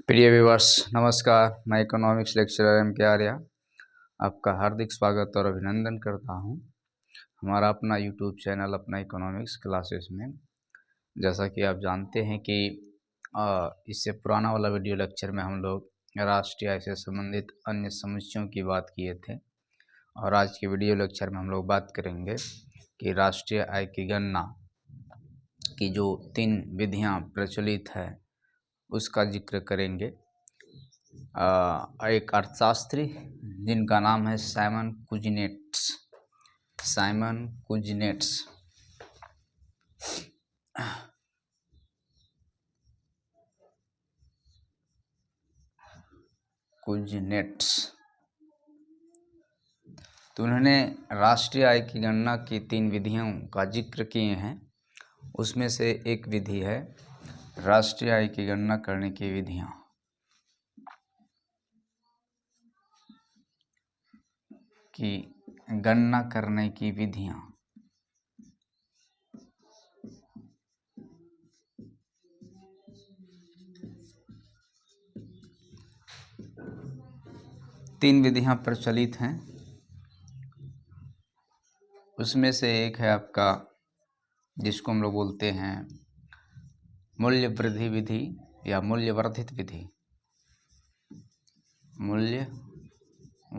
प्रिय व्यूअर्स नमस्कार। मैं इकोनॉमिक्स लेक्चरर एम के आर्या आपका हार्दिक स्वागत और अभिनंदन करता हूं हमारा अपना यूट्यूब चैनल अपना इकोनॉमिक्स क्लासेस में। जैसा कि आप जानते हैं कि इससे पुराना वाला वीडियो लेक्चर में हम लोग राष्ट्रीय आय से संबंधित अन्य समस्याओं की बात किए थे और आज के वीडियो लेक्चर में हम लोग बात करेंगे कि राष्ट्रीय आय की गणना की जो 3 विधियां प्रचलित है उसका जिक्र करेंगे। एक अर्थशास्त्री जिनका नाम है साइमन कुजनेट्स तो उन्होंने राष्ट्रीय आय की गणना की 3 विधियों का जिक्र किए हैं। उसमें से एक विधि है राष्ट्रीय आय की गणना करने की विधियां। की गणना करने की विधियां। तीन विधियां प्रचलित हैं। उसमें से एक है आपका जिसको हम लोग बोलते हैं मूल्य वृद्धि विधि या मूल्य वर्धित विधि। मूल्य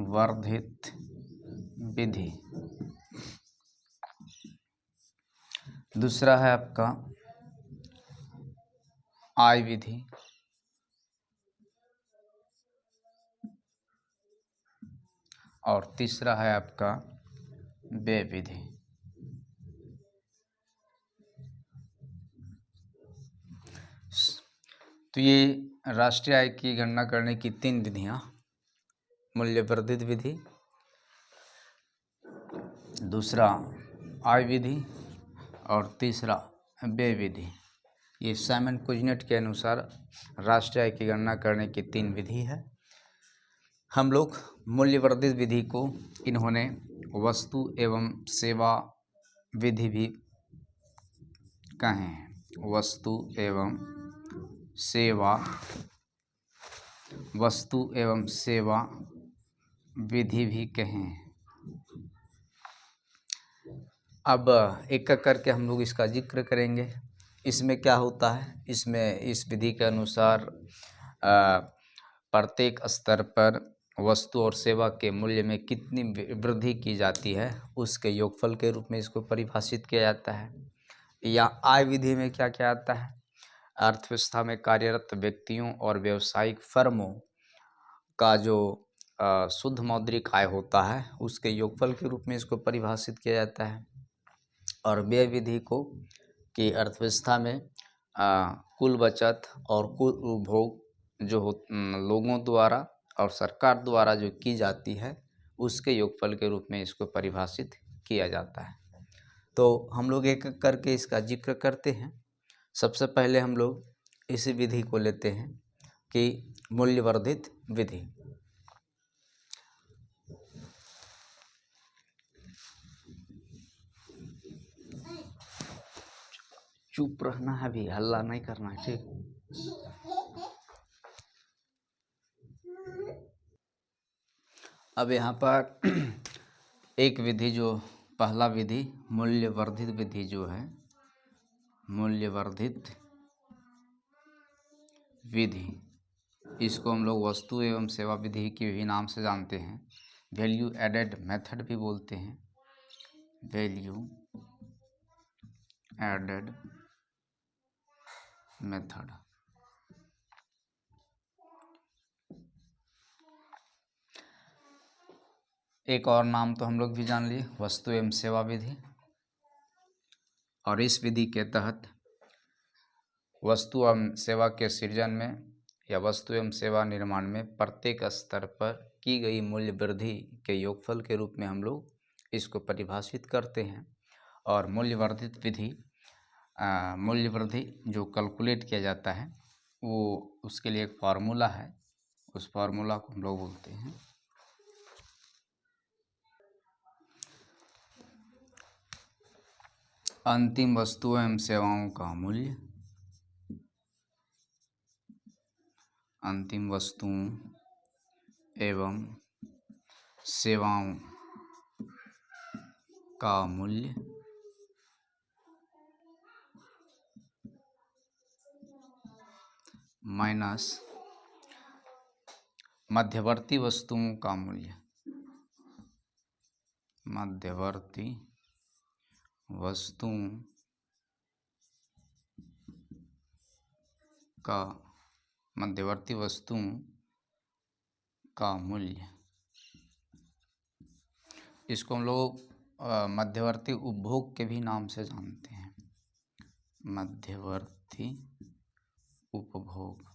वर्धित विधि। दूसरा है आपका आय विधि। और तीसरा है आपका व्यय विधि। तो ये राष्ट्रीय आय की गणना करने की 3 विधियां, मूल्य वर्धित विधि, दूसरा आय विधि और तीसरा व्यय विधि, ये साइमन कुजनेट के अनुसार राष्ट्रीय आय की गणना करने की 3 विधि है। हम लोग मूल्य वर्धित विधि को इन्होंने वस्तु एवं सेवा विधि भी कहे हैं। वस्तु एवं सेवा विधि भी कहें। अब एक एक करके हम लोग इसका जिक्र करेंगे। इसमें क्या होता है, इसमें इस विधि के अनुसार प्रत्येक स्तर पर वस्तु और सेवा के मूल्य में कितनी वृद्धि की जाती है उसके योगफल के रूप में इसको परिभाषित किया जाता है। या आय विधि में क्या क्या आता है, अर्थव्यवस्था में कार्यरत व्यक्तियों और व्यावसायिक फर्मों का जो शुद्ध मौद्रिक आय होता है उसके योगफल के रूप में इसको परिभाषित किया जाता है। और व्यय विधि को कि अर्थव्यवस्था में कुल बचत और कुल उपभोग जो लोगों द्वारा और सरकार द्वारा जो की जाती है उसके योगफल के रूप में इसको परिभाषित किया जाता है। तो हम लोग एक एक करके इसका जिक्र करते हैं। सबसे पहले हम लोग इसी विधि को लेते हैं कि मूल्यवर्धित विधि। चुप रहना है, भी हल्ला नहीं करना है, ठीक। अब यहाँ पर एक विधि जो पहला विधि मूल्यवर्धित विधि जो है, मूल्यवर्धित विधि, इसको हम लोग वस्तु एवं सेवा विधि के भी नाम से जानते हैं। वैल्यू एडेड मेथड भी बोलते हैं। Value added method. एक और नाम तो हम लोग भी जान लिए, वस्तु एवं सेवा विधि। और इस विधि के तहत वस्तु एवं सेवा के सृजन में या वस्तु एवं सेवा निर्माण में प्रत्येक स्तर पर की गई मूल्य वृद्धि के योगफल के रूप में हम लोग इसको परिभाषित करते हैं। और मूल्यवर्धित विधि, मूल्य वृद्धि जो कैलकुलेट किया जाता है वो उसके लिए एक फार्मूला है, उस फार्मूला को हम लोग बोलते हैं अंतिम वस्तुओं एवं सेवाओं का मूल्य अंतिम वस्तुओं एवं सेवाओं का मूल्य माइनस मध्यवर्ती वस्तुओं का मूल्य, मध्यवर्ती वस्तुओं का मध्यवर्ती वस्तुओं का मूल्य, इसको हम लोग मध्यवर्ती उपभोग के भी नाम से जानते हैं, मध्यवर्ती उपभोग।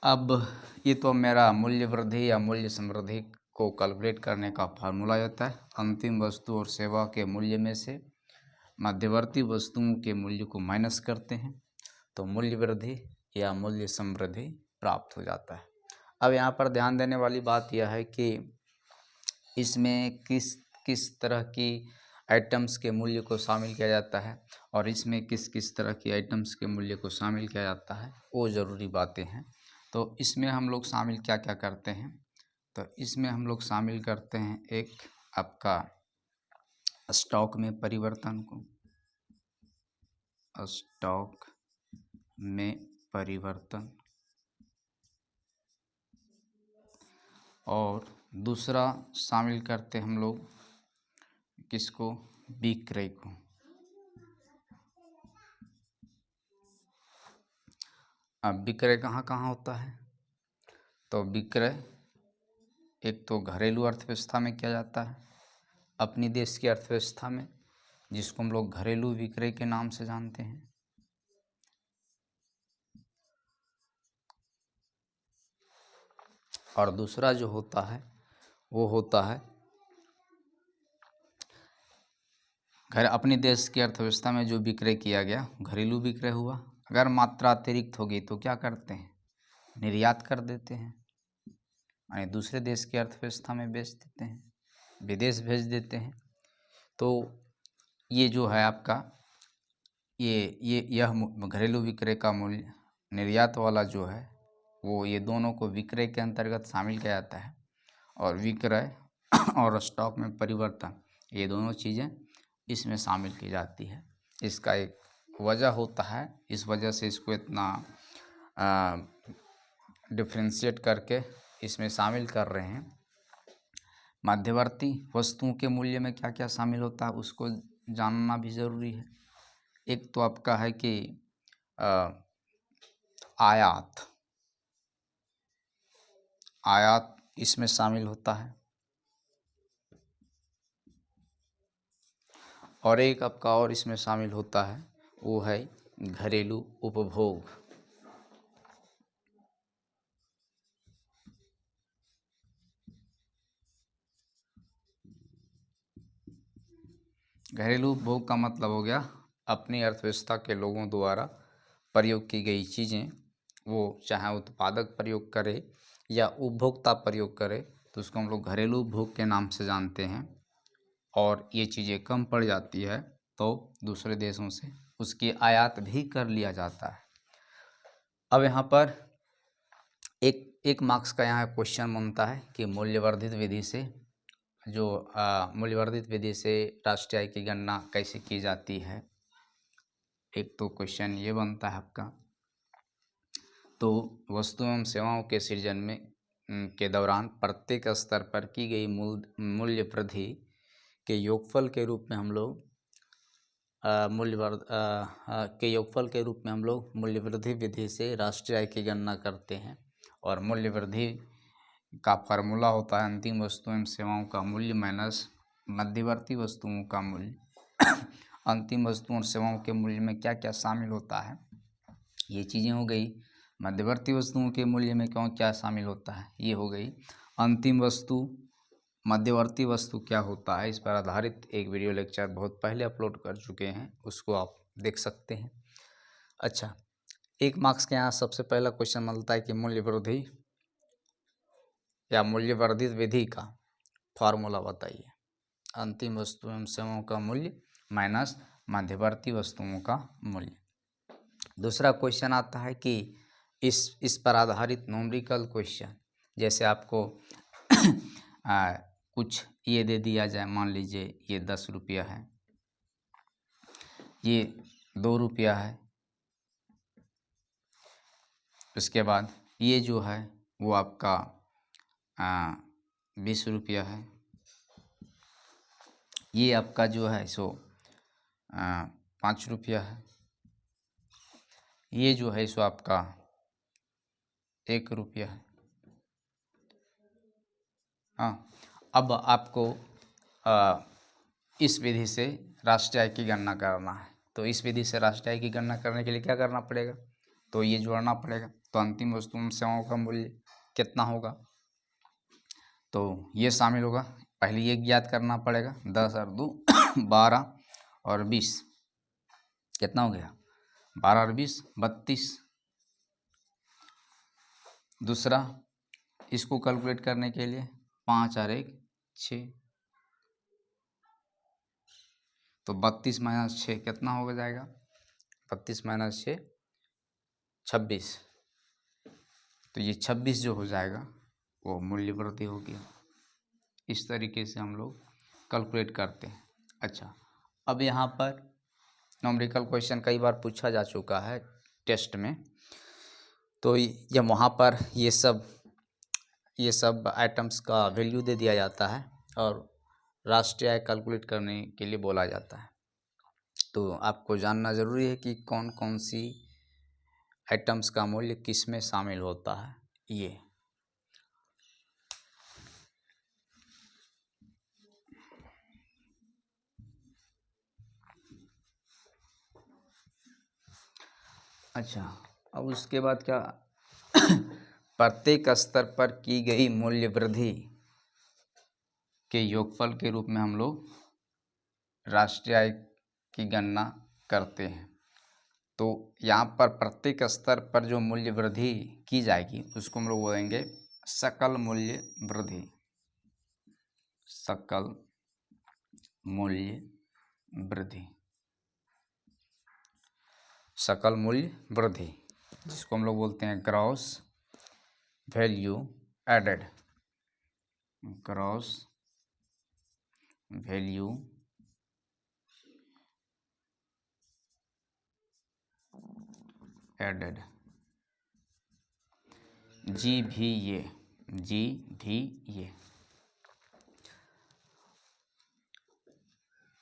अब ये तो मेरा मूल्य वृद्धि या मूल्य समृद्धि को कैलकुलेट करने का फार्मूला होता है। अंतिम वस्तु और सेवा के मूल्य में से मध्यवर्ती वस्तुओं के मूल्य को माइनस करते हैं तो मूल्य वृद्धि या मूल्य समृद्धि प्राप्त हो जाता है। अब यहाँ पर ध्यान देने वाली बात यह है कि इसमें किस किस तरह की आइटम्स के मूल्य को शामिल किया जाता है और इसमें किस किस तरह की आइटम्स के मूल्य को शामिल किया जाता है, वो ज़रूरी बातें हैं। तो इसमें हम लोग शामिल क्या क्या करते हैं, तो इसमें हम लोग शामिल करते हैं एक आपका स्टॉक में परिवर्तन को, स्टॉक में परिवर्तन, और दूसरा शामिल करते हम लोग किसको, विक्रय को। अब विक्रय कहाँ कहाँ होता है, तो विक्रय एक तो घरेलू अर्थव्यवस्था में किया जाता है, अपनी देश की अर्थव्यवस्था में, जिसको हम लोग घरेलू विक्रय के नाम से जानते हैं। और दूसरा जो होता है वो होता है अपनी देश की अर्थव्यवस्था में जो विक्रय किया गया, घरेलू विक्रय हुआ। अगर मात्रा अतिरिक्त होगी तो क्या करते हैं, निर्यात कर देते हैं, यानी दूसरे देश की अर्थव्यवस्था में बेच देते हैं, विदेश भेज देते हैं। तो ये जो है आपका यह घरेलू विक्रय का मूल्य, निर्यात वाला जो है वो, ये दोनों को विक्रय के अंतर्गत शामिल किया जाता है। और विक्रय और स्टॉक में परिवर्तन, ये दोनों चीज़ें इसमें शामिल की जाती है। इसका एक वजह होता है, इस वजह से इसको इतना डिफ्रेंशिएट करके इसमें शामिल कर रहे हैं। मध्यवर्ती वस्तुओं के मूल्य में क्या क्या शामिल होता है उसको जानना भी ज़रूरी है। एक तो आपका है कि आयात इसमें शामिल होता है, और एक आपका और इसमें शामिल होता है वो है घरेलू उपभोग। घरेलू उपभोग का मतलब हो गया अपनी अर्थव्यवस्था के लोगों द्वारा प्रयोग की गई चीज़ें, वो चाहे उत्पादक प्रयोग करे या उपभोक्ता प्रयोग करे तो उसको हम लोग घरेलू उपभोग के नाम से जानते हैं। और ये चीज़ें कम पड़ जाती है तो दूसरे देशों से उसकी आयात भी कर लिया जाता है। अब यहाँ पर एक मार्क्स का यहाँ क्वेश्चन बनता है कि मूल्यवर्धित विधि से मूल्यवर्धित विधि से राष्ट्रीय आय की गणना कैसे की जाती है। एक तो क्वेश्चन ये बनता है आपका, तो वस्तु एवं सेवाओं के सृजन में के दौरान प्रत्येक स्तर पर की गई मूल्य वृद्धि के योगफल के रूप में हम लोग मूल्य वृद्धि विधि से राष्ट्रीय आय की गणना करते हैं। और मूल्य वृद्धि का फार्मूला होता है अंतिम वस्तु एवं सेवाओं का मूल्य माइनस मध्यवर्ती वस्तुओं का मूल्य। अंतिम वस्तुओं और सेवाओं के मूल्य में क्या क्या शामिल होता है, ये चीज़ें हो गई। मध्यवर्ती वस्तुओं के मूल्य में क्यों क्या शामिल होता है, ये हो गई। अंतिम वस्तु, मध्यवर्ती वस्तु क्या होता है, इस पर आधारित एक वीडियो लेक्चर बहुत पहले अपलोड कर चुके हैं, उसको आप देख सकते हैं। अच्छा, एक मार्क्स के यहाँ सबसे पहला क्वेश्चन मिलता है कि मूल्य वृद्धि या मूल्यवर्धित विधि का फार्मूला बताइए। अंतिम वस्तु एवं सेवाओं का मूल्य माइनस मध्यवर्ती वस्तुओं का मूल्य। दूसरा क्वेश्चन आता है कि इस पर आधारित न्यूमेरिकल क्वेश्चन, जैसे आपको कुछ ये दे दिया जाए, मान लीजिए ये 10 रुपया है, ये 2 रुपया है, उसके बाद ये जो है वो आपका 20 रुपया है, ये आपका जो है सो 5 रुपया है, ये जो है सो आपका 1 रुपया है। हाँ, अब आपको इस विधि से राष्ट्रीय आय की गणना करना है। तो इस विधि से राष्ट्रीय आय की गणना करने के लिए क्या करना पड़ेगा, तो ये जोड़ना पड़ेगा। तो अंतिम वस्तु एवं सेवाओं का मूल्य कितना होगा, तो ये शामिल होगा। पहले ये ज्ञात करना पड़ेगा, 10 और 2 12 और 20 कितना हो गया, 12 और 20 32। दूसरा इसको कैलकुलेट करने के लिए 5 और 1 6, तो 32 माइनस 6 कितना हो जाएगा, 32 माइनस 6 26। तो ये 26 जो हो जाएगा वो मूल्य वृद्धि होगी। इस तरीके से हम लोग कैलकुलेट करते हैं। अच्छा, अब यहाँ पर न्यूमेरिकल क्वेश्चन कई बार पूछा जा चुका है टेस्ट में, तो ये वहाँ पर ये सब आइटम्स का वैल्यू दे दिया जाता है और राष्ट्रीय आय कैलकुलेट करने के लिए बोला जाता है। तो आपको जानना ज़रूरी है कि कौन कौन सी आइटम्स का मूल्य किस में शामिल होता है। ये अच्छा, अब उसके बाद क्या, प्रत्येक स्तर पर की गई मूल्य वृद्धि के योगफल के रूप में हम लोग राष्ट्रीय आय की गणना करते हैं। तो यहाँ पर प्रत्येक स्तर पर जो मूल्य वृद्धि की जाएगी उसको हम लोग बोलेंगे सकल मूल्य वृद्धि। सकल मूल्य वृद्धि, सकल मूल्य वृद्धि, जिसको हम लोग बोलते हैं gross value added. Gross value added, GVA।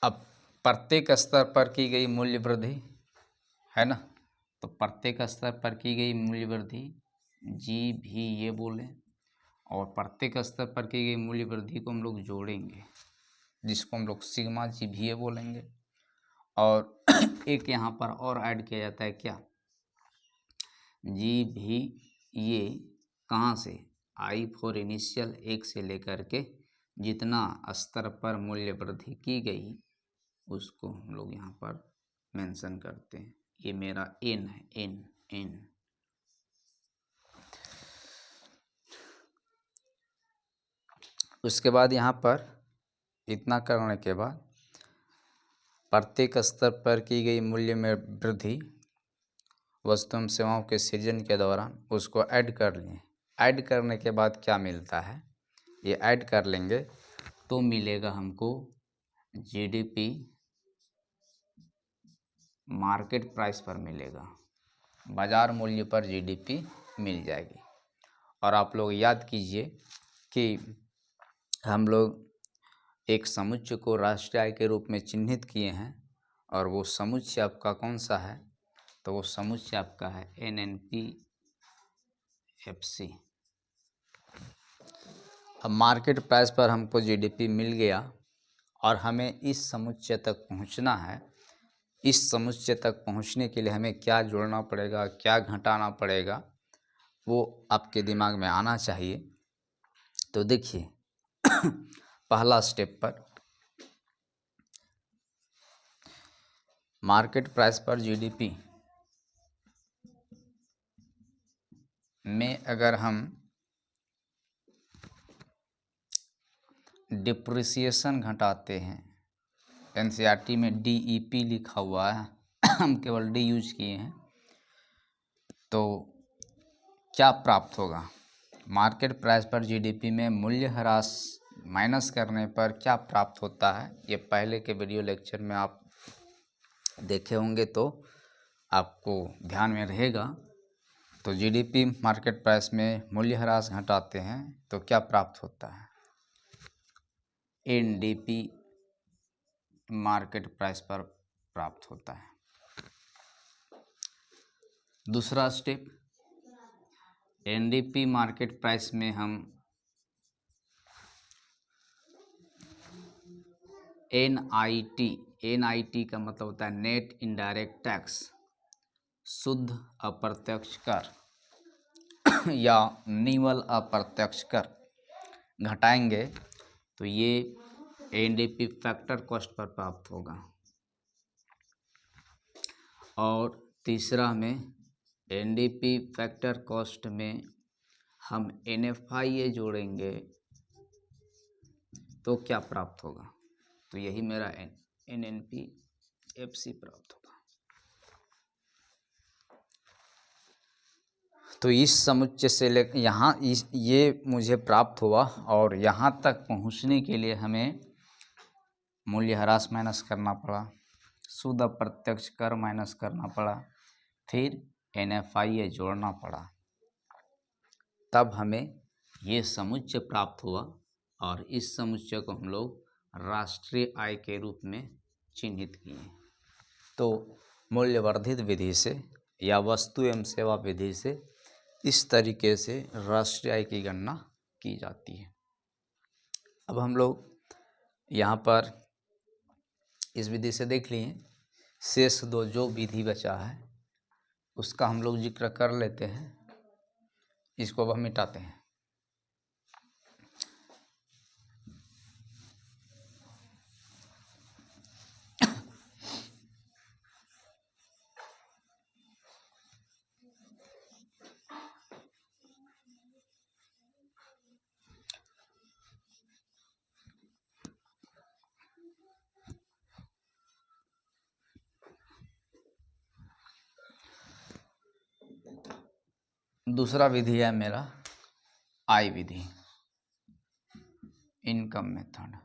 अब प्रत्येक स्तर पर की गई मूल्य वृद्धि है ना, तो प्रत्येक स्तर पर की गई मूल्य वृद्धि GVA बोले, और प्रत्येक स्तर पर की गई मूल्य वृद्धि को हम लोग जोड़ेंगे जिसको हम लोग सिग्मा GVA बोलेंगे। और एक यहाँ पर और ऐड किया जाता है क्या, GVA कहाँ से, I फॉर इनिशियल 1 से लेकर के जितना स्तर पर मूल्य वृद्धि की गई उसको हम लोग यहाँ पर मेंशन करते हैं। ये मेरा N है, N। उसके बाद यहाँ पर इतना करने के बाद प्रत्येक स्तर पर की गई मूल्य में वृद्धि वस्तु एवं सेवाओं के सृजन के दौरान उसको ऐड कर लें। ऐड करने के बाद क्या मिलता है, ये ऐड कर लेंगे तो मिलेगा हमको GDP मार्केट प्राइस पर मिलेगा, बाजार मूल्य पर GDP मिल जाएगी। और आप लोग याद कीजिए कि हम लोग एक समुच्चय को राष्ट्रीय आय के रूप में चिन्हित किए हैं, और वो समुच्चय आपका कौन सा है, तो वो समुच्चय आपका है NNPFC। अब मार्केट प्राइस पर हमको GDP मिल गया और हमें इस समुच्चय तक पहुंचना है। इस समुच्चय तक पहुंचने के लिए हमें क्या जोड़ना पड़ेगा, क्या घटाना पड़ेगा, वो आपके दिमाग में आना चाहिए। तो देखिए पहला स्टेप पर मार्केट प्राइस पर GDP में अगर हम डिप्रिसिएशन घटाते हैं, NCERT में DEP लिखा हुआ है, हम केवल D यूज किए हैं, तो क्या प्राप्त होगा? मार्केट प्राइस पर जीडीपी में मूल्यह्रास माइनस करने पर क्या प्राप्त होता है? ये पहले के वीडियो लेक्चर में आप देखे होंगे तो आपको ध्यान में रहेगा। तो जीडीपी मार्केट प्राइस में मूल्यह्रास घटाते हैं तो क्या प्राप्त होता है? एनडीपी मार्केट प्राइस पर प्राप्त होता है। दूसरा स्टेप, एनडीपी मार्केट प्राइस में हम एनआईटी का मतलब होता है नेट इनडायरेक्ट टैक्स, शुद्ध अप्रत्यक्ष कर या निवल अप्रत्यक्ष कर घटाएंगे तो ये एनडीपी फैक्टर कॉस्ट पर प्राप्त होगा। और तीसरा में एनडीपी फैक्टर कॉस्ट में हम एनएफआईए जोड़ेंगे तो क्या प्राप्त होगा? तो यही मेरा एनएनपीएफसी प्राप्त होगा। तो इस समुच्चय से ले यहाँ ये मुझे प्राप्त हुआ और यहाँ तक पहुँचने के लिए हमें मूल्यह्रास माइनस करना पड़ा, शुद्ध अप्रत्यक्ष कर माइनस करना पड़ा, फिर एनएफआईए जोड़ना पड़ा, तब हमें ये समुच्चय प्राप्त हुआ। और इस समुच्चय को हम लोग राष्ट्रीय आय के रूप में चिन्हित किए। तो मूल्यवर्धित विधि से या वस्तु एवं सेवा विधि से इस तरीके से राष्ट्रीय आय की गणना की जाती है। अब हम लोग यहाँ पर इस विधि से देख लिए, शेष दो जो विधि बचा है उसका हम लोग जिक्र कर लेते हैं। इसको अब हम मिटाते हैं। दूसरा विधि है मेरा आय विधि, इनकम मेथड।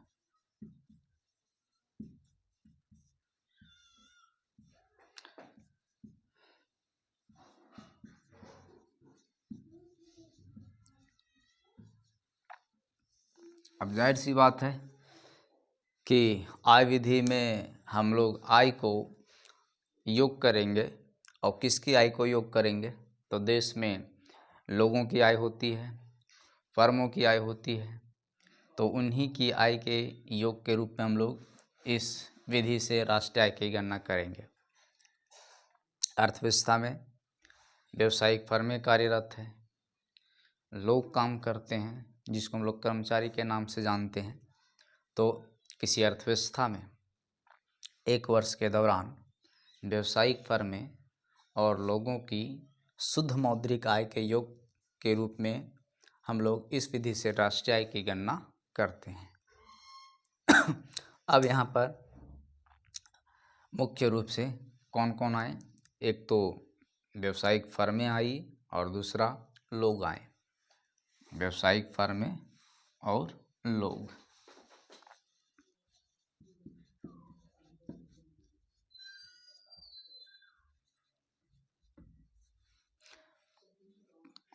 अब जाहिर सी बात है कि आय विधि में हम लोग आय को योग करेंगे। और किसकी आय को योग करेंगे? तो देश में लोगों की आय होती है, फर्मों की आय होती है, तो उन्हीं की आय के योग के रूप में हम लोग इस विधि से राष्ट्रीय आय की गणना करेंगे। अर्थव्यवस्था में व्यावसायिक फर्में कार्यरत हैं, लोग काम करते हैं जिसको हम लोग कर्मचारी के नाम से जानते हैं। तो किसी अर्थव्यवस्था में एक वर्ष के दौरान व्यावसायिक फर्में और लोगों की शुद्ध मौद्रिक आय के योग के रूप में हम लोग इस विधि से राष्ट्रीय आय की गणना करते हैं। अब यहाँ पर मुख्य रूप से कौन कौन आए? एक तो व्यावसायिक फर्में आई और दूसरा लोग आए। व्यावसायिक फर्में और लोग।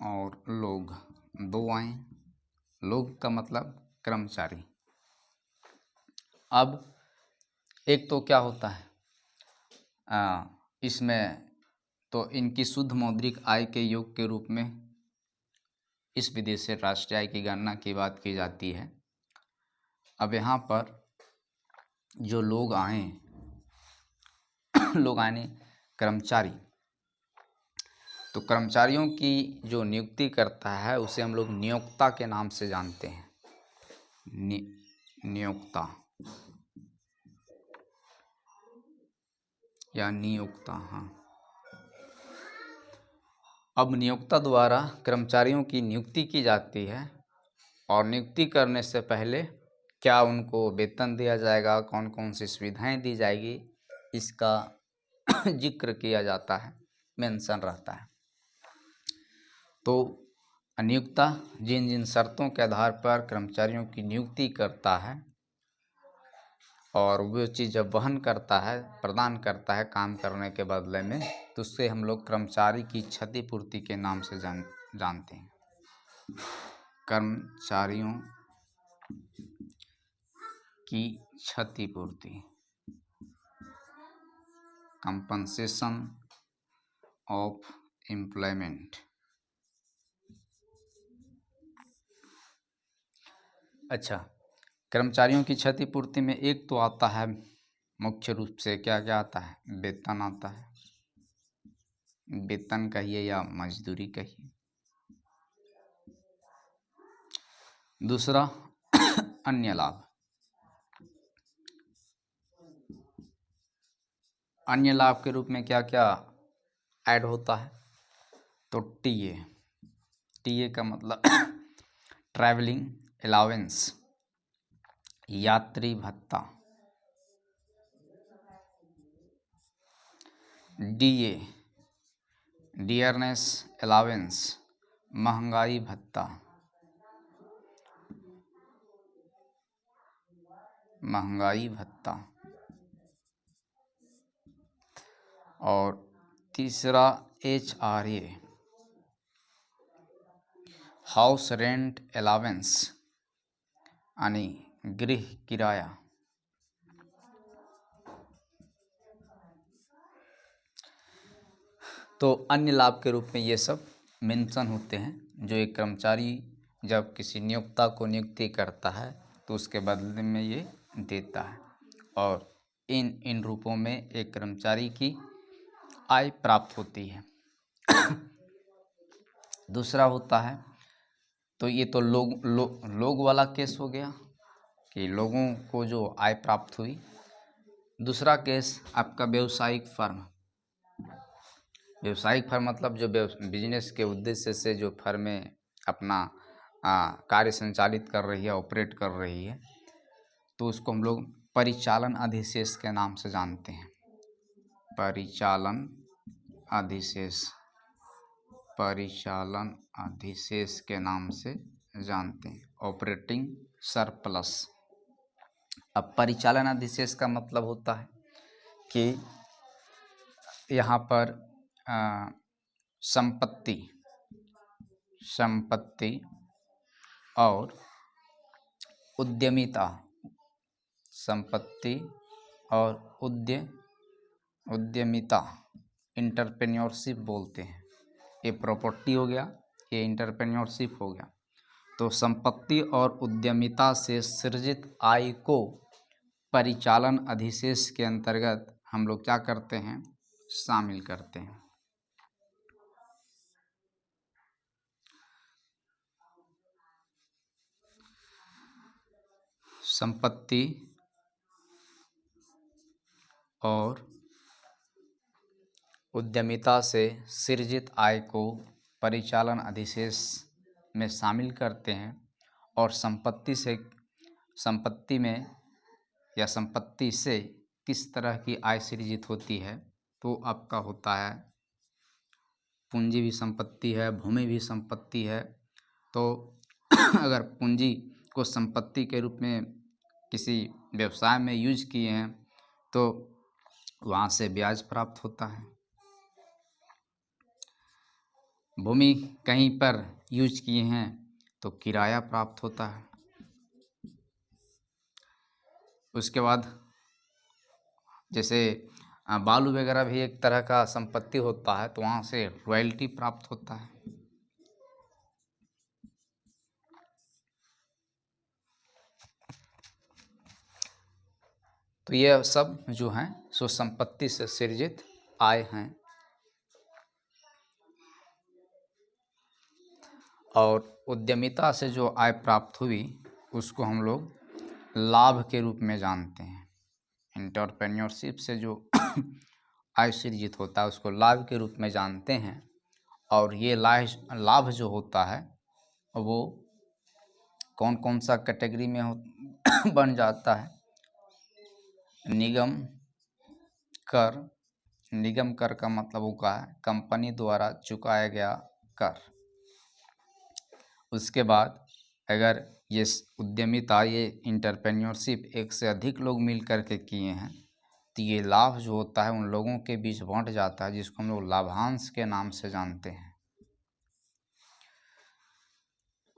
और लोग दो आए। लोग का मतलब कर्मचारी। अब एक तो क्या होता है इसमें तो इनकी शुद्ध मौद्रिक आय के योग के रूप में इस विधि से राष्ट्रीय आय की गणना की बात की जाती है। अब यहाँ पर जो लोग आए लोग आए कर्मचारी, तो कर्मचारियों की जो नियुक्ति करता है उसे हम लोग नियोक्ता के नाम से जानते हैं। नियोक्ता या नियोक्ता। हाँ, अब नियोक्ता द्वारा कर्मचारियों की नियुक्ति की जाती है और नियुक्ति करने से पहले क्या उनको वेतन दिया जाएगा, कौन कौन सी सुविधाएं दी जाएगी, इसका जिक्र किया जाता है, मेंशन रहता है। तो नियोक्ता जिन जिन शर्तों के आधार पर कर्मचारियों की नियुक्ति करता है और वो चीज़ जब वहन करता है, प्रदान करता है काम करने के बदले में, तो उससे हम लोग कर्मचारी की क्षतिपूर्ति के नाम से जानते हैं। कर्मचारियों की क्षतिपूर्ति, कंपनसेशन ऑफ एम्प्लॉयमेंट। अच्छा, कर्मचारियों की क्षतिपूर्ति में एक तो आता है मुख्य रूप से क्या क्या आता है, वेतन आता है, वेतन कहिए या मजदूरी कहिए। दूसरा अन्य लाभ। अन्य लाभ के रूप में क्या क्या ऐड होता है, तो टीए। टीए का मतलब ट्रैवलिंग अलाउंस, यात्री भत्ता। डीए डियरनेस अलाउंस, महंगाई भत्ता। महंगाई भत्ता। और तीसरा HRA, हाउस रेंट अलाउंस, यानी गृह किराया। तो अन्य लाभ के रूप में ये सब मेंशन होते हैं जो एक कर्मचारी जब किसी नियोक्ता को नियुक्ति करता है तो उसके बदले में ये देता है, और इन रूपों में एक कर्मचारी की आय प्राप्त होती है। दूसरा होता है, तो ये तो लोग वाला केस हो गया कि लोगों को जो आय प्राप्त हुई। दूसरा केस आपका व्यावसायिक फर्म। व्यावसायिक फर्म मतलब जो बिजनेस के उद्देश्य से जो फर्में अपना कार्य संचालित कर रही है, ऑपरेट कर रही है, तो उसको हम लोग परिचालन अधिशेष के नाम से जानते हैं। परिचालन अधिशेष, परिचालन अधिशेष के नाम से जानते हैं, ऑपरेटिंग सरप्लस। अब परिचालन अधिशेष का मतलब होता है कि यहाँ पर संपत्ति और उद्यमिता, संपत्ति और उद्यमिता, इंटरप्रेन्योरशिप बोलते हैं। ये प्रॉपर्टी हो गया, ये इंटरप्रेन्योरशिप हो गया। तो संपत्ति और उद्यमिता से सृजित आय को परिचालन अधिशेष के अंतर्गत हम लोग क्या करते हैं, शामिल करते हैं। संपत्ति और उद्यमिता से सृजित आय को परिचालन अधिशेष में शामिल करते हैं, और संपत्ति में या संपत्ति से किस तरह की आय सृजित होती है, तो आपका होता है पूंजी भी संपत्ति है, भूमि भी संपत्ति है। तो अगर पूंजी को संपत्ति के रूप में किसी व्यवसाय में यूज किए हैं तो वहाँ से ब्याज प्राप्त होता है। भूमि कहीं पर यूज किए हैं तो किराया प्राप्त होता है। उसके बाद जैसे बालू वगैरह भी एक तरह का संपत्ति होता है, तो वहाँ से रॉयल्टी प्राप्त होता है। तो ये सब जो हैं सो संपत्ति से सृजित आय हैं। और उद्यमिता से जो आय प्राप्त हुई उसको हम लोग लाभ के रूप में जानते हैं। एंटरप्रेन्योरशिप से जो आय सृजित होता है उसको लाभ के रूप में जानते हैं। और ये लाभ जो होता है वो कौन कौन सा कैटेगरी में बन जाता है, निगम कर। निगम कर का मतलब होगा कंपनी द्वारा चुकाया गया कर। उसके बाद अगर ये उद्यमिता, ये इंटरप्रेन्योरशिप एक से अधिक लोग मिल कर के किए हैं तो ये लाभ जो होता है उन लोगों के बीच बांट जाता है, जिसको हम लोग लाभांश के नाम से जानते हैं।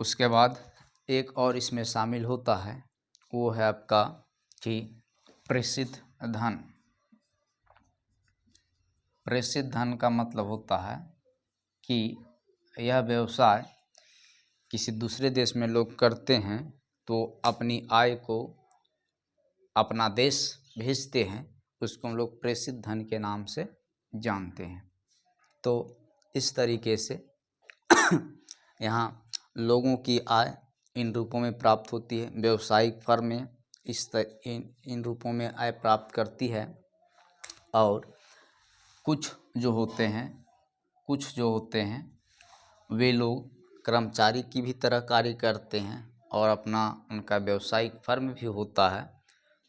उसके बाद एक और इसमें शामिल होता है, वो है आपका कि प्रेषित धन। प्रेषित धन का मतलब होता है कि यह व्यवसाय किसी दूसरे देश में लोग करते हैं तो अपनी आय को अपना देश भेजते हैं, उसको हम लोग प्रेषित धन के नाम से जानते हैं। तो इस तरीके से यहाँ लोगों की आय इन रूपों में प्राप्त होती है। व्यावसायिक फर्म में इन रूपों में आय प्राप्त करती है। और कुछ जो होते हैं वे लोग कर्मचारी की भी तरह कार्य करते हैं और उनका व्यावसायिक फर्म भी होता है।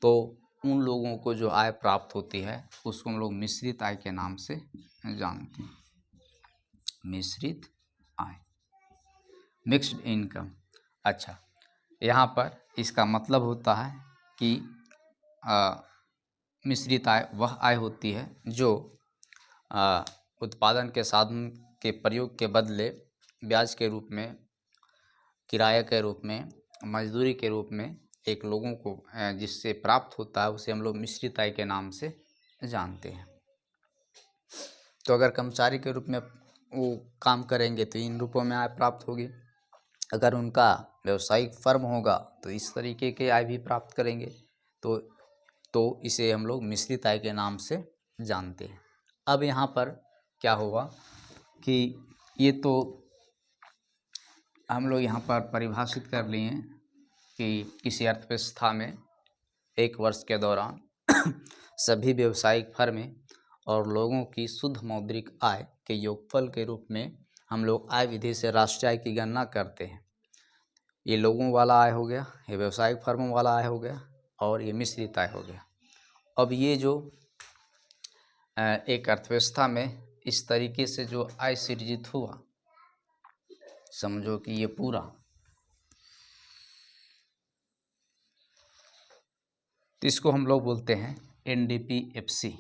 तो उन लोगों को जो आय प्राप्त होती है उसको हम लोग मिश्रित आय के नाम से जानते हैं। मिश्रित आय, मिक्स्ड इनकम। अच्छा, यहाँ पर इसका मतलब होता है कि मिश्रित आय वह आय होती है जो उत्पादन के साधन के प्रयोग के बदले ब्याज के रूप में, किराए के रूप में, मजदूरी के रूप में एक लोगों को जिससे प्राप्त होता है उसे हम लोग मिश्रित आय के नाम से जानते हैं। तो अगर कर्मचारी के रूप में वो काम करेंगे तो इन रूपों में आय प्राप्त होगी। अगर उनका व्यावसायिक फर्म होगा तो इस तरीके के आय भी प्राप्त करेंगे। तो इसे हम लोग मिश्रित आय के नाम से जानते हैं। अब यहाँ पर क्या होगा कि ये तो हम लोग यहाँ पर परिभाषित कर लिए कि किसी अर्थव्यवस्था में एक वर्ष के दौरान सभी व्यावसायिक फर्में और लोगों की शुद्ध मौद्रिक आय के योगफल के रूप में हम लोग आय विधि से राष्ट्रीय आय की गणना करते हैं। ये लोगों वाला आय हो गया, ये व्यावसायिक फर्मों वाला आय हो गया और ये मिश्रित आय हो गया। अब ये जो एक अर्थव्यवस्था में इस तरीके से जो आय सृजित हुआ, समझो कि ये पूरा, तो इसको हम लोग बोलते हैं एनडीपीएफसी।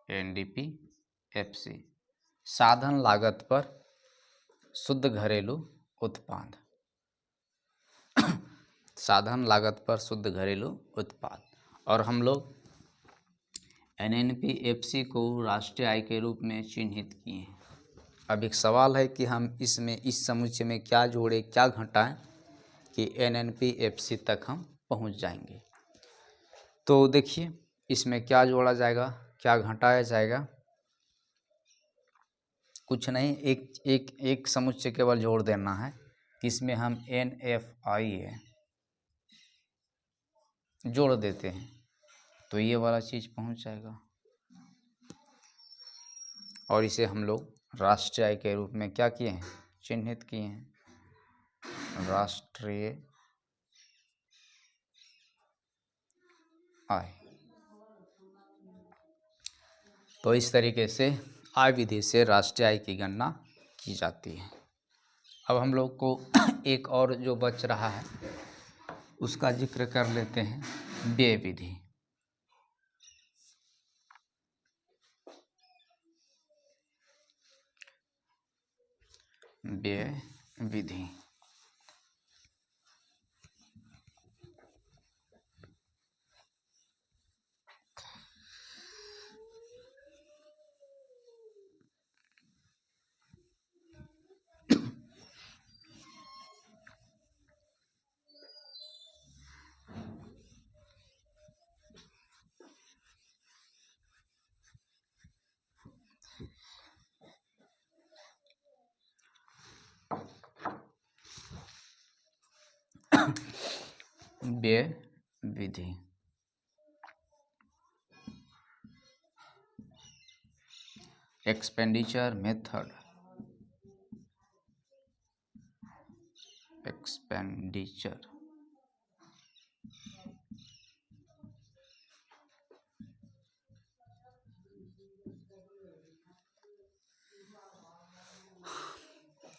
एनडीपीएफसी, साधन लागत पर शुद्ध घरेलू उत्पाद। साधन लागत पर शुद्ध घरेलू उत्पाद। और हम लोग एनएनपीएफसी को राष्ट्रीय आय के रूप में चिन्हित किए हैं। अब एक सवाल है कि हम इसमें इस समुच्चय में क्या जोड़े, क्या घटाएं कि एनएनपीएफसी तक हम पहुंच जाएंगे। तो देखिए इसमें क्या जोड़ा जाएगा, क्या घटाया जाएगा। कुछ नहीं, एक समुच्चय केवल जोड़ देना है। इसमें हम NFI जोड़ देते हैं तो ये वाला चीज़ पहुंच जाएगा। और इसे हम लोग राष्ट्रीय आय के रूप में क्या किए हैं, चिन्हित किए हैं, राष्ट्रीय आय। तो इस तरीके से आय विधि से राष्ट्रीय आय की गणना की जाती है। अब हम लोग को एक और जो बच रहा है उसका जिक्र कर लेते हैं, व्यय विधि। व्यय विधि व्यय विधि एक्सपेंडिचर मेथड। एक्सपेंडिचर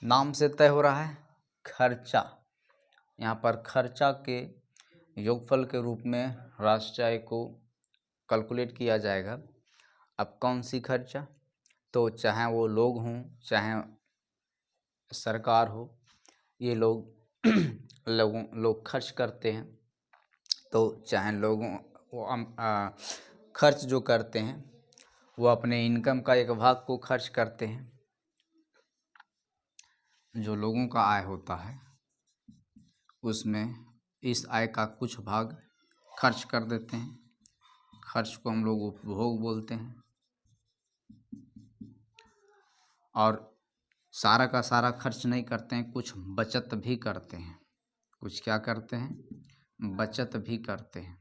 नाम से तय हो रहा है खर्चा। यहाँ पर खर्चा के योगफल के रूप में राष्ट्रीय आय को कैलकुलेट किया जाएगा। अब कौन सी खर्चा, तो चाहे वो लोग हों चाहे सरकार हो, ये लोग लोग खर्च करते हैं। तो चाहे लोगों खर्च जो करते हैं वो अपने इनकम का एक भाग को खर्च करते हैं। जो लोगों का आय होता है उसमें इस आय का कुछ भाग खर्च कर देते हैं। खर्च को हम लोग उपभोग बोलते हैं। और सारा का सारा खर्च नहीं करते हैं, कुछ बचत भी करते हैं। कुछ क्या करते हैं, बचत भी करते हैं।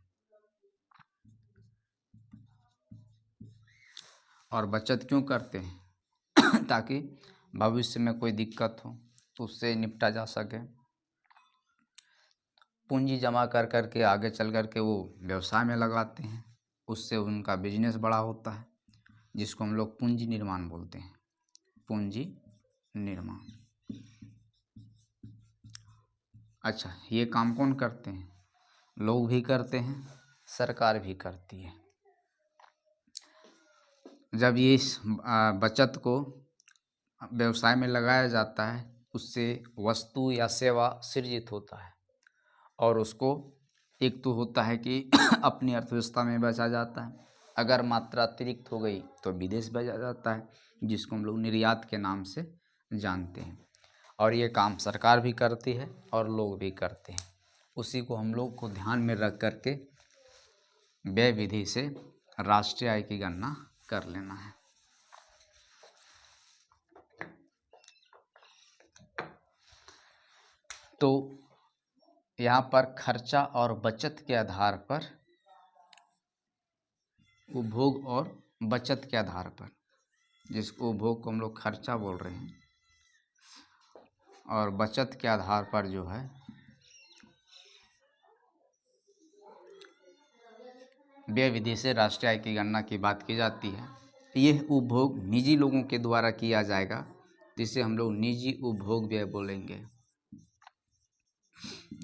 और बचत क्यों करते हैं ताकि भविष्य में कोई दिक्कत हो तो उससे निपटा जा सके। पूंजी जमा कर कर के आगे चल कर के वो व्यवसाय में लगाते हैं, उससे उनका बिजनेस बड़ा होता है, जिसको हम लोग पूंजी निर्माण बोलते हैं। पूंजी निर्माण। अच्छा, ये काम कौन करते हैं, लोग भी करते हैं, सरकार भी करती है। जब ये इस बचत को व्यवसाय में लगाया जाता है, उससे वस्तु या सेवा सृजित होता है और उसको एक तो होता है कि अपनी अर्थव्यवस्था में बेचा जाता है। अगर मात्रा अतिरिक्त हो गई तो विदेश भेजा जाता है, जिसको हम लोग निर्यात के नाम से जानते हैं। और ये काम सरकार भी करती है और लोग भी करते हैं। उसी को हम लोग को ध्यान में रख कर के व्यय विधि से राष्ट्रीय आय की गणना कर लेना है। तो यहाँ पर खर्चा और बचत के आधार पर, उपभोग और बचत के आधार पर, जिसको उपभोग को हम लोग खर्चा बोल रहे हैं, और बचत के आधार पर जो है व्यय विधि से राष्ट्रीय आय की गणना की बात की जाती है। यह उपभोग निजी लोगों के द्वारा किया जाएगा, जिसे हम लोग निजी उपभोग व्यय बोलेंगे।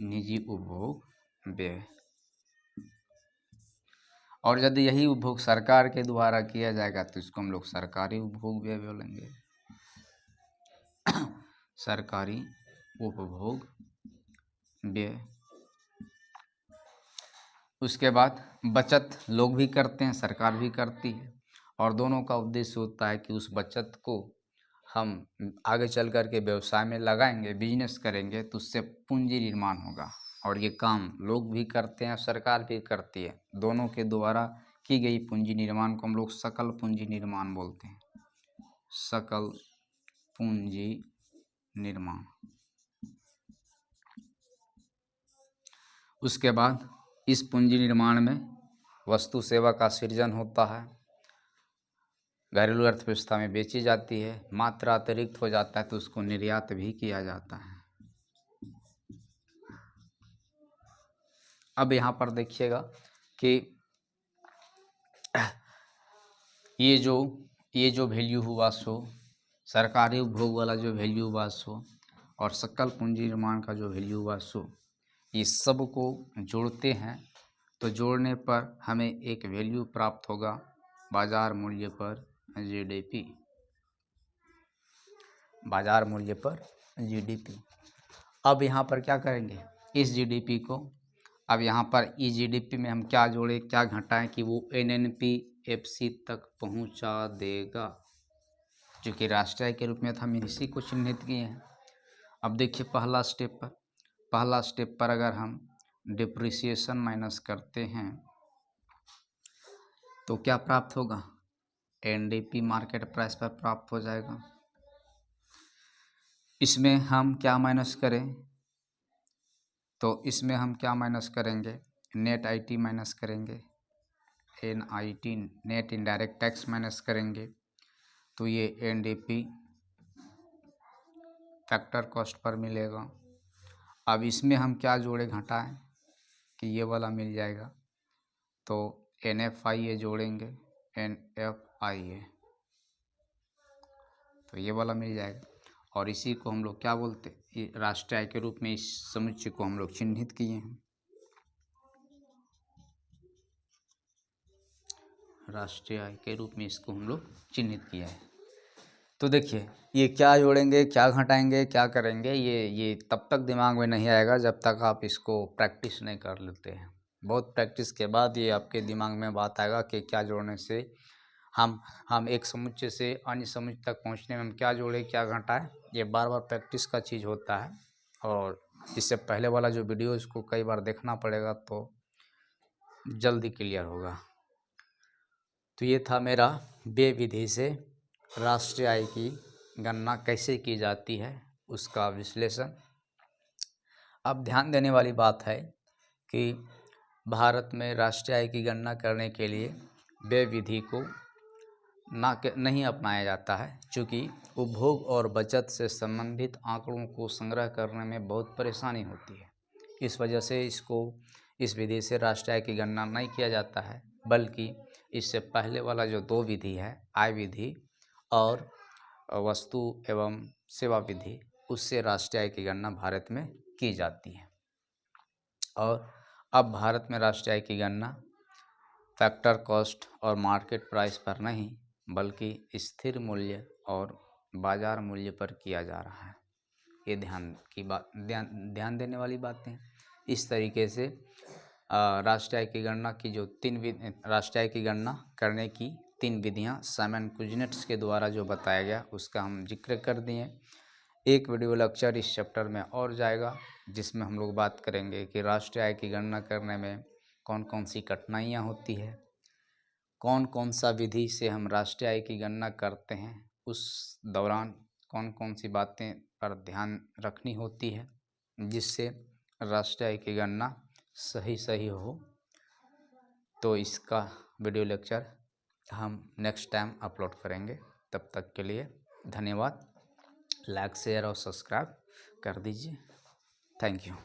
निजी उपभोग व्यय। और यदि यही उपभोग सरकार के द्वारा किया जाएगा तो इसको हम लोग सरकारी उपभोग व्यय बोलेंगे। सरकारी उपभोग व्यय। उसके बाद बचत लोग भी करते हैं, सरकार भी करती है, और दोनों का उद्देश्य होता है कि उस बचत को हम आगे चल कर के व्यवसाय में लगाएंगे, बिजनेस करेंगे, तो उससे पूंजी निर्माण होगा। और ये काम लोग भी करते हैं, सरकार भी करती है। दोनों के द्वारा की गई पूंजी निर्माण को हम लोग सकल पूंजी निर्माण बोलते हैं। सकल पूंजी निर्माण। उसके बाद इस पूंजी निर्माण में वस्तु सेवा का सृजन होता है, घरेलू अर्थव्यवस्था में बेची जाती है। मात्रा अतिरिक्त हो जाता है तो उसको निर्यात भी किया जाता है। अब यहाँ पर देखिएगा कि ये जो वैल्यू हुआ सो सरकारी उपभोग वाला जो वैल्यू हुआ सो, और सकल पूंजी निर्माण का जो वैल्यू हुआ सो, ये सब को जोड़ते हैं तो जोड़ने पर हमें एक वैल्यू प्राप्त होगा, बाजार मूल्य पर जीडीपी। बाजार मूल्य पर जीडीपी। अब यहाँ पर क्या करेंगे, इस जीडीपी को, अब यहाँ पर इस जीडीपी में हम क्या जोड़े क्या घटाएं कि वो एनएनपीएफसी तक पहुँचा देगा, जो कि राष्ट्रीय आय के रूप में हम इसी को चिन्हित किए हैं। अब देखिए पहला स्टेप पर अगर हम डिप्रिसिएशन माइनस करते हैं तो क्या प्राप्त होगा, एनडीपी मार्केट प्राइस पर प्राप्त हो जाएगा। इसमें हम क्या माइनस करें, तो इसमें हम क्या माइनस करेंगे, नेट आईटी माइनस करेंगे, NIT net indirect tax minus करेंगे, तो ये एनडीपी फैक्टर कॉस्ट पर मिलेगा। अब इसमें हम क्या जोड़े घटाएं कि ये वाला मिल जाएगा, तो एनएफआईए जोड़ेंगे, एनएफआईए, तो ये वाला मिल जाएगा। और इसी को हम लोग क्या बोलते हैं, ये राष्ट्रीय आय के रूप में इस समुच्चय को हम लोग चिन्हित किए हैं। राष्ट्रीय आय के रूप में इसको हम लोग चिन्हित किया है। तो देखिए ये क्या जोड़ेंगे, क्या घटाएंगे, क्या करेंगे, ये तब तक दिमाग में नहीं आएगा जब तक आप इसको प्रैक्टिस नहीं कर लेते हैं। बहुत प्रैक्टिस के बाद ये आपके दिमाग में बात आएगा कि क्या जोड़ने से हम एक समुच्चय से अन्य समुच्चय तक पहुंचने में हम क्या जोड़े, क्या घटाएं। ये बार बार प्रैक्टिस का चीज़ होता है, और इससे पहले वाला जो वीडियो इसको कई बार देखना पड़ेगा तो जल्दी क्लियर होगा। तो ये था मेरा व्यय विधि से राष्ट्रीय आय की गणना कैसे की जाती है उसका विश्लेषण। अब ध्यान देने वाली बात है कि भारत में राष्ट्रीय आय की गणना करने के लिए व्यय विधि को नहीं अपनाया जाता है, क्योंकि उपभोग और बचत से संबंधित आंकड़ों को संग्रह करने में बहुत परेशानी होती है। इस वजह से इस विधि से राष्ट्रीय आय की गणना नहीं किया जाता है, बल्कि इससे पहले वाला जो दो विधि है, आय विधि और वस्तु एवं सेवा विधि, उससे राष्ट्रीय आय की गणना भारत में की जाती है। और अब भारत में राष्ट्रीय आय की गणना फैक्टर कॉस्ट और मार्केट प्राइस पर नहीं, बल्कि स्थिर मूल्य और बाजार मूल्य पर किया जा रहा है। ये ध्यान देने वाली बातें हैं। इस तरीके से राष्ट्रीय आय की गणना की जो राष्ट्रीय आय की गणना करने की 3 विधियां साइमन कुजनेट्स के द्वारा जो बताया गया उसका हम जिक्र कर दिए। एक वीडियो लेक्चर इस चैप्टर में और जाएगा, जिसमें हम लोग बात करेंगे कि राष्ट्रीय आय की गणना करने में कौन कौन सी कठिनाइयाँ होती है, कौन कौन सा विधि से हम राष्ट्रीय आय की गणना करते हैं, उस दौरान कौन कौन सी बातें पर ध्यान रखनी होती है जिससे राष्ट्रीय आय की गणना सही हो। तो इसका वीडियो लेक्चर हम नेक्स्ट टाइम अपलोड करेंगे। तब तक के लिए धन्यवाद। लाइक शेयर और सब्सक्राइब कर दीजिए। Thank you.